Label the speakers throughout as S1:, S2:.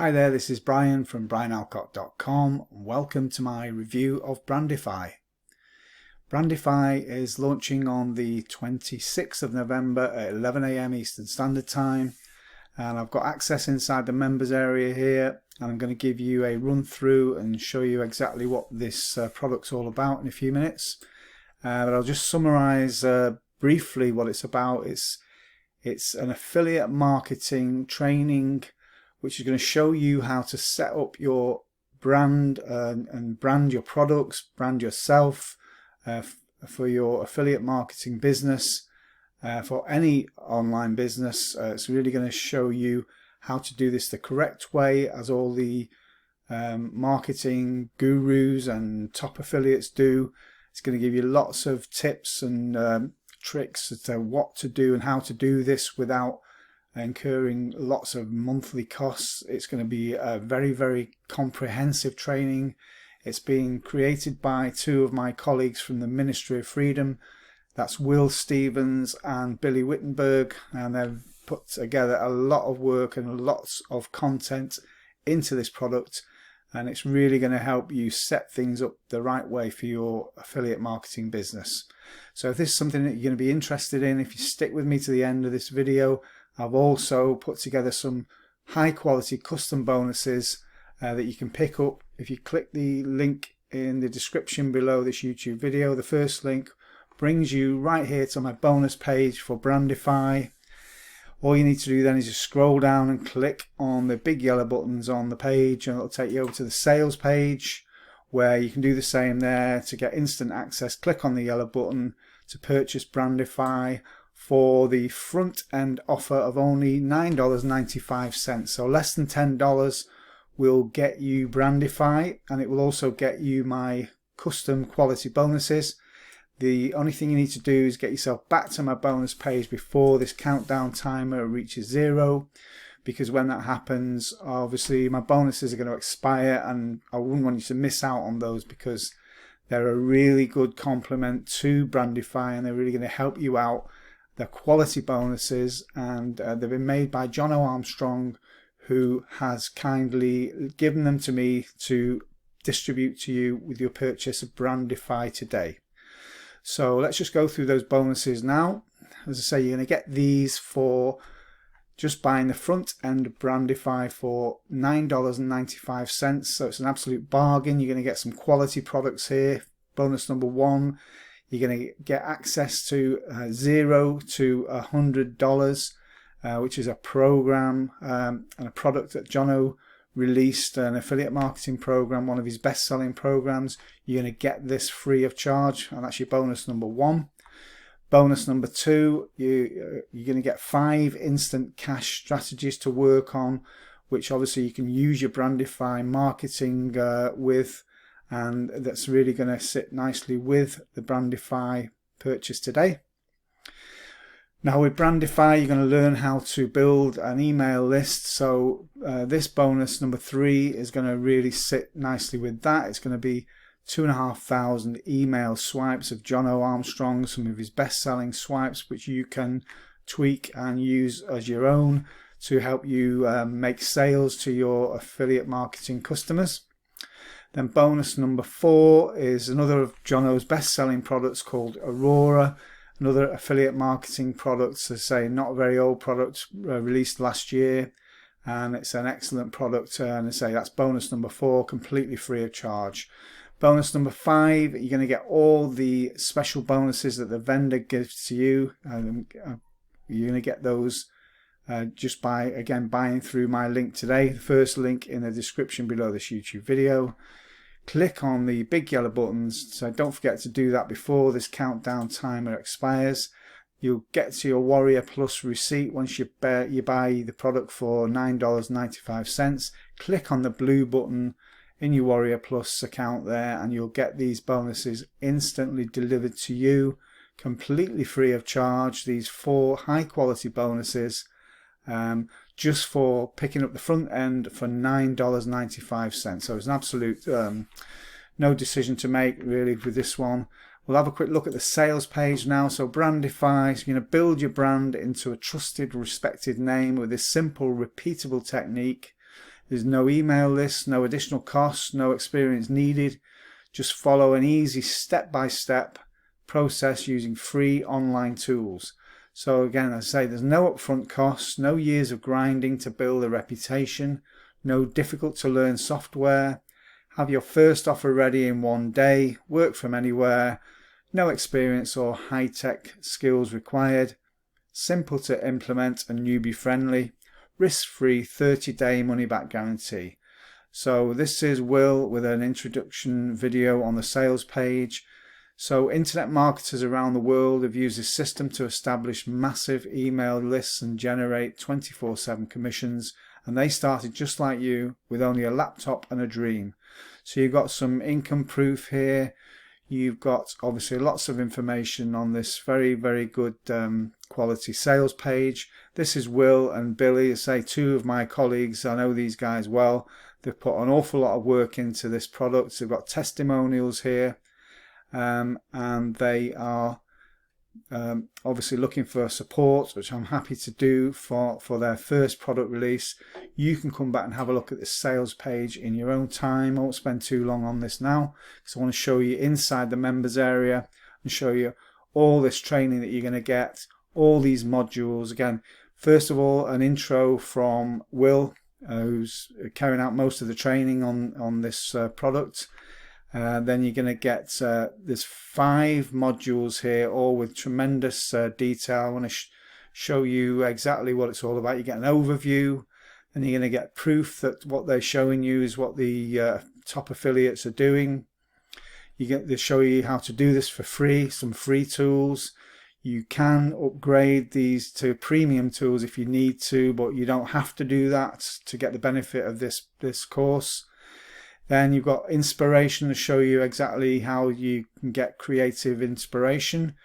S1: Hi there, this is Brian from brianalcott.com. Welcome to my review of Brandify. Brandify is launching on the 26th of November at 11 AM Eastern Standard Time, and I've got access inside the members area here, and I'm going to give you a run through and show you exactly what this product's all about in a few minutes. But I'll just summarize briefly what it's about. It's an affiliate marketing training which is going to show you how to set up your brand and brand your products, brand yourself for your affiliate marketing business, for any online business. It's really going to show you how to do this the correct way, as all the marketing gurus and top affiliates do. It's going to give you lots of tips and tricks as to what to do and how to do this without incurring lots of monthly costs. It's going to be a very, very comprehensive training. It's being created by two of my colleagues from the Ministry of Freedom. That's Will Stevens and Billy Wittenberg, and they've put together a lot of work and lots of content into this product, and it's really going to help you set things up the right way for your affiliate marketing business. So if this is something that you're going to be interested in, if you stick with me to the end of this video, I've also put together some high quality custom bonuses that you can pick up if you click the link in the description below this YouTube video. The first link brings you right here to my bonus page for Brandify. All you need to do then is just scroll down and click on the big yellow buttons on the page, and it'll take you over to the sales page, where you can do the same there. To get instant access, click on the yellow button to purchase Brandify for the front end offer of only $9.95. So less than $10 will get you Brandify, and it will also get you my custom quality bonuses. The only thing you need to do is get yourself back to my bonus page before this countdown timer reaches 0, because when that happens, obviously my bonuses are going to expire, and I wouldn't want you to miss out on those, because they're a really good complement to Brandify and they're really going to help you out. They're quality bonuses, and they've been made by John O. Armstrong, who has kindly given them to me to distribute to you with your purchase of Brandify today. So let's just go through those bonuses now. As I say, you're going to get these for just buying the front end of Brandify for $9.95. So it's an absolute bargain. You're going to get some quality products here. Bonus number 1. You're going to get access to $0 to $100, which is a program and a product that Jono released, an affiliate marketing program, one of his best-selling programs. You're going to get this free of charge, and that's your bonus number 1. Bonus number 2, you're going to get 5 instant cash strategies to work on, which obviously you can use your Brandify marketing with. And that's really going to sit nicely with the Brandify purchase today. Now with Brandify, you're going to learn how to build an email list. So this bonus number 3 is going to really sit nicely with that. It's going to be 2,500 email swipes of John O. Armstrong, some of his best-selling swipes, which you can tweak and use as your own to help you make sales to your affiliate marketing customers. Then bonus number 4 is another of Jono's best-selling products called Aurora, another affiliate marketing product, so say not a very old product, released last year, and it's an excellent product, and I say that's bonus number 4, completely free of charge. Bonus number 5, you're going to get all the special bonuses that the vendor gives to you, and you're going to get those just by, again, buying through my link today, the first link in the description below this YouTube video. Click on the big yellow buttons, so don't forget to do that before this countdown timer expires. You'll get to your Warrior Plus receipt once you buy the product for $9.95. Click on the blue button in your Warrior Plus account there, and you'll get these bonuses instantly delivered to you, completely free of charge. These 4 high quality bonuses just for picking up the front end for $9.95. So it's an absolute no decision to make really with this one. We'll have a quick look at the sales page now. So Brandify, so you're going to build your brand into a trusted, respected name with this simple, repeatable technique. There's no email list, no additional costs, no experience needed. Just follow an easy step-by-step process using free online tools. So again, as I say, there's no upfront costs, no years of grinding to build a reputation, no difficult to learn software. Have your first offer ready in one day, work from anywhere, no experience or high-tech skills required, simple to implement and newbie friendly, risk-free 30-day money-back guarantee. So this is Will with an introduction video on the sales page. So internet marketers around the world have used this system to establish massive email lists and generate 24/7 commissions, and they started just like you with only a laptop and a dream. So you've got some income proof here. You've got obviously lots of information on this very good quality sales page. This is Will and Billy, say two of my colleagues. I know these guys well. They've put an awful lot of work into this product. They've got testimonials here. And they are obviously looking for support, which I'm happy to do for their first product release. You can come back and have a look at this sales page in your own time. I won't spend too long on this now because I want to show you inside the members area and show you all this training that you're going to get, all these modules. Again, first of all, an intro from Will, who's carrying out most of the training on this product. Then you're going to get there's 5 modules here, all with tremendous detail. I want to show you exactly what it's all about. You get an overview, and you're going to get proof that what they're showing you is what the top affiliates are doing. They show you how to do this for free, some free tools. You can upgrade these to premium tools if you need to, but you don't have to do that to get the benefit of this course. Then you've got inspiration to show you exactly how you can get creative inspiration,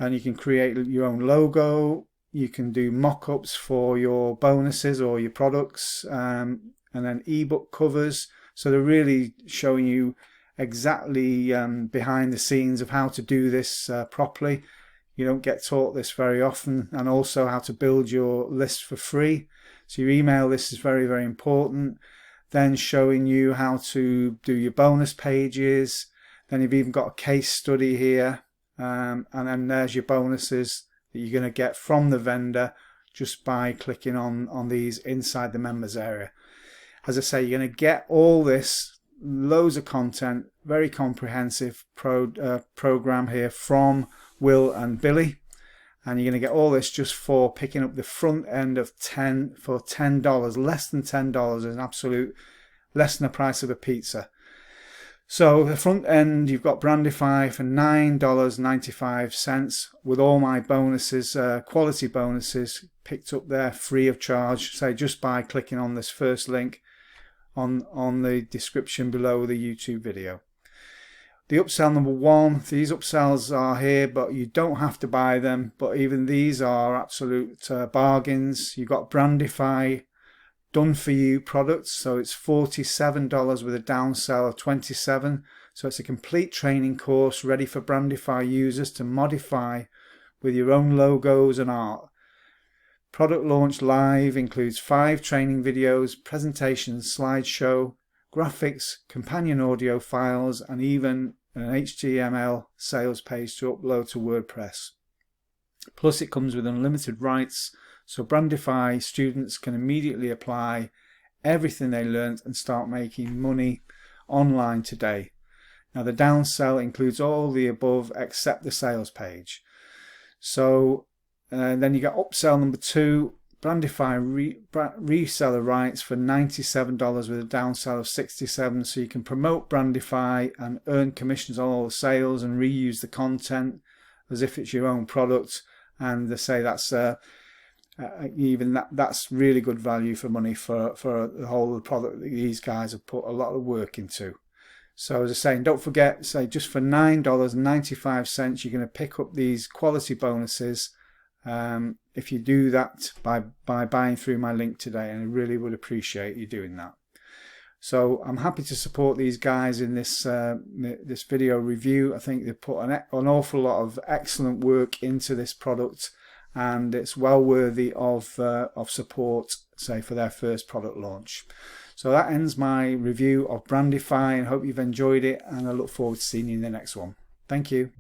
S1: and you can create your own logo. You can do mock-ups for your bonuses or your products, and then ebook covers. So they're really showing you exactly behind the scenes of how to do this properly. You don't get taught this very often, and also how to build your list for free. So your email list is very important. Then showing you how to do your bonus pages. Then you've even got a case study here, and then there's your bonuses that you're going to get from the vendor just by clicking on these inside the members area. As I say, you're going to get all this, loads of content, very comprehensive program here from Will and Billy, and you're going to get all this just for picking up the front end of $10, less than $10, an absolute less than the price of a pizza. So the front end, you've got Brandify for $9.95 with all my bonuses, quality bonuses picked up there free of charge, say just by clicking on this first link on the description below the YouTube video. The upsell number 1, these upsells are here, but you don't have to buy them. But even these are absolute bargains. You've got Brandify done for you products, so it's $47 with a downsell of $27. So it's a complete training course ready for Brandify users to modify with your own logos and art. Product launch live includes 5 training videos, presentations, slideshow, graphics, companion audio files, and even an HTML sales page to upload to WordPress. Plus it comes with unlimited rights, so Brandify students can immediately apply everything they learned and start making money online today. Now the downsell includes all the above except the sales page. So then you got upsell number 2, Brandify reseller rights for $97 with a downsell of $67, so you can promote Brandify and earn commissions on all the sales and reuse the content as if it's your own product. And they say that's that's really good value for money for the whole of the product that these guys have put a lot of work into. So as I say, don't forget, say just for $9.95 you're going to pick up these quality bonuses. If you do that by buying through my link today, and I really would appreciate you doing that. So I'm happy to support these guys in this this video review. I think they've put an awful lot of excellent work into this product, and it's well worthy of support, say, for their first product launch. So that ends my review of Brandify, and hope you've enjoyed it, and I look forward to seeing you in the next one. Thank you.